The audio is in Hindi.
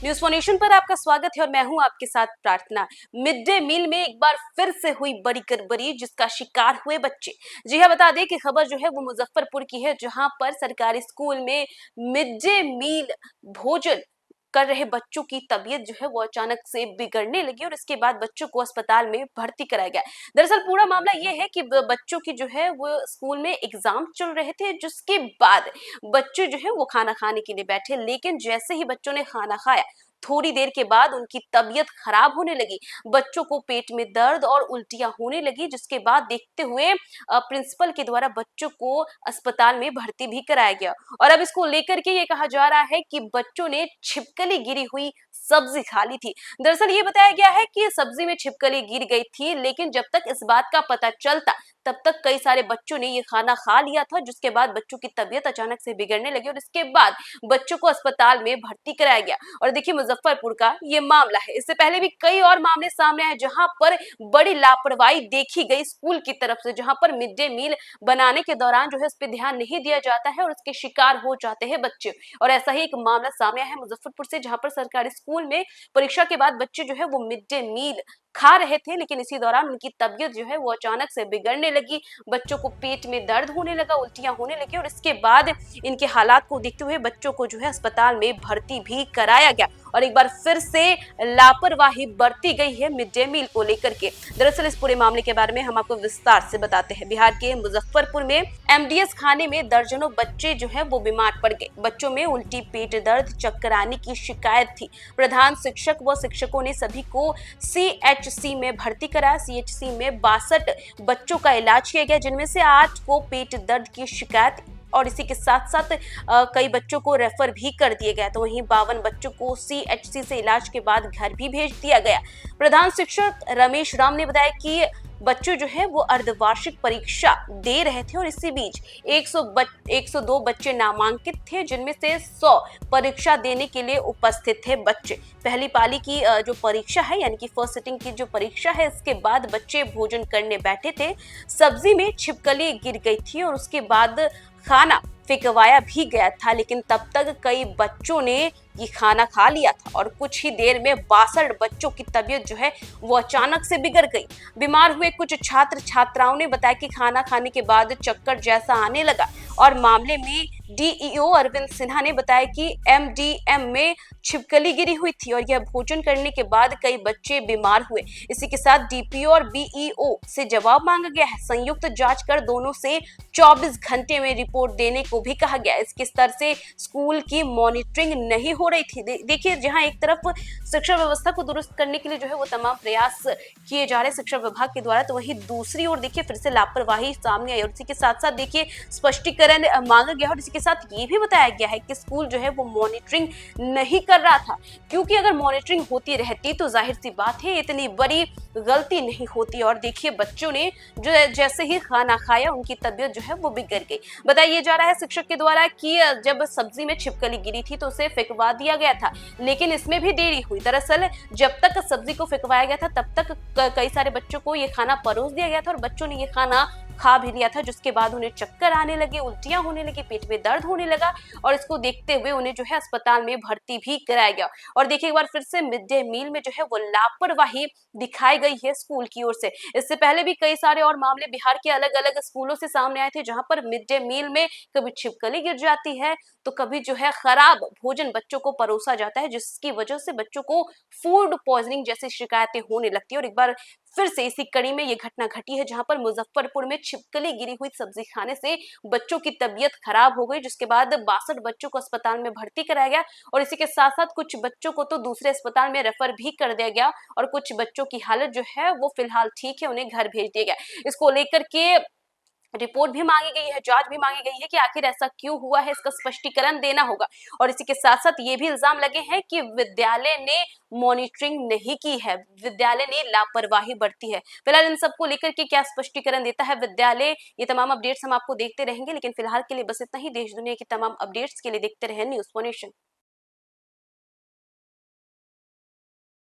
न्यूज फोनेशन पर आपका स्वागत है और मैं हूं आपके साथ प्रार्थना। मिड डे मील में एक बार फिर से हुई बड़ी गड़बड़ी जिसका शिकार हुए बच्चे। जी हां, बता दें कि खबर जो है वो मुजफ्फरपुर की है, जहां पर सरकारी स्कूल में मिड डे मील भोजन कर रहे बच्चों की तबीयत जो है वो अचानक से बिगड़ने लगी और इसके बाद बच्चों को अस्पताल में भर्ती कराया गया। दरअसल पूरा मामला ये है कि बच्चों की जो है वो स्कूल में एग्जाम चल रहे थे, जिसके बाद बच्चे जो है वो खाना खाने के लिए बैठे, लेकिन जैसे ही बच्चों ने खाना खाया थोड़ी देर के बाद उनकी तबीयत खराब होने लगी। बच्चों को पेट में दर्द और उल्टियां होने लगी, जिसके बाद देखते हुए प्रिंसिपल के द्वारा बच्चों को अस्पताल में भर्ती भी कराया गया। और अब इसको लेकर के ये कहा जा रहा है कि बच्चों ने छिपकली गिरी हुई सब्जी खा ली थी। दरअसल ये बताया गया है कि सब्जी में छिपकली गिर गई थी, लेकिन जब तक इस बात का पता चलता तब तक कई सारे बच्चों ने ये खाना खा लिया था, जिसके बाद बच्चों की तबीयत अचानक से बिगड़ने लगी और इसके बाद बच्चों को अस्पताल में भर्ती कराया गया। और देखिए मुजफ्फरपुर का ये मामला है। इससे पहले भी कई और मामले सामने आए जहां पर बड़ी लापरवाही देखी गई स्कूल की तरफ से, जहां पर मिड डे मील बनाने के दौरान जो है इस पर ध्यान नहीं दिया जाता है और उसके शिकार हो जाते हैं बच्चे। और ऐसा ही एक मामला सामने आया है मुजफ्फरपुर से, जहां पर सरकारी स्कूल में परीक्षा के बाद बच्चे जो है वो मिड डे मील खा रहे थे, लेकिन इसी दौरान उनकी तबीयत जो है वो अचानक से बिगड़ने लगी। बच्चों को पेट में दर्द होने लगा, उल्टियां होने लगी और इसके बाद इनके हालात को देखते हुए बच्चों को जो है अस्पताल में भर्ती भी कराया गया। और एक बार फिर से लापरवाही बरती गई है मिड डे मील को लेकर के। दरअसल इस पूरे मामले के बारे में हम आपको विस्तार से बताते हैं। बिहार के मुजफ्फरपुर में एमडीएस खाने में दर्जनों बच्चे जो है वो बीमार पड़ गए। बच्चों में उल्टी, पेट दर्द, चक्कर आने की शिकायत थी। प्रधान शिक्षक व शिक्षकों ने सभी को सीएचसी में भर्ती कराया। सीएचसी में 62 बच्चों का इलाज किया गया, जिनमें से 8 को पेट दर्द की शिकायत और इसी के साथ साथ कई बच्चों को रेफर भी कर दिया गया। तो वहीं 52 बच्चों को सीएचसी से इलाज के बाद घर भी भेज दिया गया। प्रधान शिक्षक रमेश राम ने बताया कि बच्चे जो है वो अर्धवार्षिक परीक्षा दे रहे थे और इसी बीच 102 बच्चे नामांकित थे, जिनमें से 100 परीक्षा देने के लिए उपस्थित थे बच्चे। पहली पाली की जो परीक्षा है, यानी कि फर्स्ट सिटिंग की जो परीक्षा है, इसके बाद बच्चे भोजन करने बैठे थे। सब्जी में छिपकली गिर गई थी और उसके बाद खाना फेंकवाया भी गया था, लेकिन तब तक कई बच्चों ने ये खाना खा लिया था और कुछ ही देर में 62 बच्चों की तबीयत जो है वो अचानक से बिगड़ गई। बीमार हुए कुछ छात्र छात्राओं ने बताया कि खाना खाने के बाद चक्कर जैसा आने लगा और मामले में डीईओ अरविंद सिन्हा ने बताया कि एमडीएम में छिपकली गिरी हुई थी और यह भोजन करने के बाद कई बच्चे बीमार हुए। इसी के साथ डीपीओ और बीईओ से जवाब मांगा गया है। संयुक्त जांच कर दोनों से 24 घंटे में रिपोर्ट देने को भी कहा गया। इसके स्तर से स्कूल की मॉनिटरिंग नहीं हो रही थी। देखिए, जहां एक तरफ शिक्षा व्यवस्था को दुरुस्त करने के लिए जो है वो तमाम प्रयास किए जा रहे शिक्षा विभाग के द्वारा, तो वहीं दूसरी ओर देखिए फिर से लापरवाही सामने आई और इसी के साथ साथ देखिए स्पष्टीकरण मांगा गया और इसी के साथ ये भी बताया गया है कि स्कूल जो है वो मॉनिटरिंग नहीं कर रहा था, क्योंकि अगर मॉनिटरिंग होती रहती तो जाहिर सी बात है इतनी बड़ी गलती नहीं होती। और देखिए बच्चों ने जो जैसे ही खाना खाया उनकी तबीयत जो है वो बिगड़ गई। बताया जा रहा है शिक्षक के द्वारा कि जब सब्जी में छिपकली गिरी थी तो उसे फेंकवा दिया गया था, लेकिन इसमें भी देरी हुई। दरअसल जब तक सब्जी को फेंकवाया गया था तब तक कई सारे बच्चों को ये खाना परोस दिया गया था और बच्चों ने ये खाना खा भी लिया था, जिसके बाद उन्हें चक्कर आने लगे, उल्टियां होने लगी, पेट में दर्द होने लगा और इसको देखते हुए उन्हें जो है अस्पताल में भर्ती भी कराया गया। और देखिए एक बार फिर से मिड डे मील में जो है वो लापरवाही दिखाई गई है स्कूल की ओर से। इससे पहले भी कई सारे और मामले बिहार के अलग अलग स्कूलों से सामने आए थे, जहां पर मिड डे मील में कभी छिपकली गिर जाती है तो कभी जो है खराब भोजन बच्चों को परोसा जाता है, जिसकी वजह से बच्चों को फूड पॉइजनिंग जैसी शिकायतें होने लगती है। और एक बार फिर से इसी कड़ी में ये घटना घटी है, जहां पर मुजफ्फरपुर में छिपकली गिरी हुई सब्जी खाने से बच्चों की तबीयत खराब हो गई, जिसके बाद 62 बच्चों को अस्पताल में भर्ती कराया गया और इसी के साथ साथ कुछ बच्चों को तो दूसरे अस्पताल में रेफर भी कर दिया गया और कुछ बच्चों की हालत जो है वो फिलहाल ठीक है, उन्हें घर भेज दिया गया। इसको लेकर के रिपोर्ट भी मांगी गई है, जांच भी मांगी गई है कि आखिर ऐसा क्यों हुआ है, इसका स्पष्टीकरण देना होगा। और इसी के साथ साथ ये भी इल्जाम लगे हैं कि विद्यालय ने मॉनिटरिंग नहीं की है, विद्यालय ने लापरवाही बरती है। फिलहाल इन सबको लेकर के क्या स्पष्टीकरण देता है विद्यालय, ये तमाम अपडेट्स हम आपको देखते रहेंगे, लेकिन फिलहाल के लिए बस इतना ही। देश दुनिया की तमाम अपडेट्स के लिए देखते रहे न्यूज़ फोनेशन।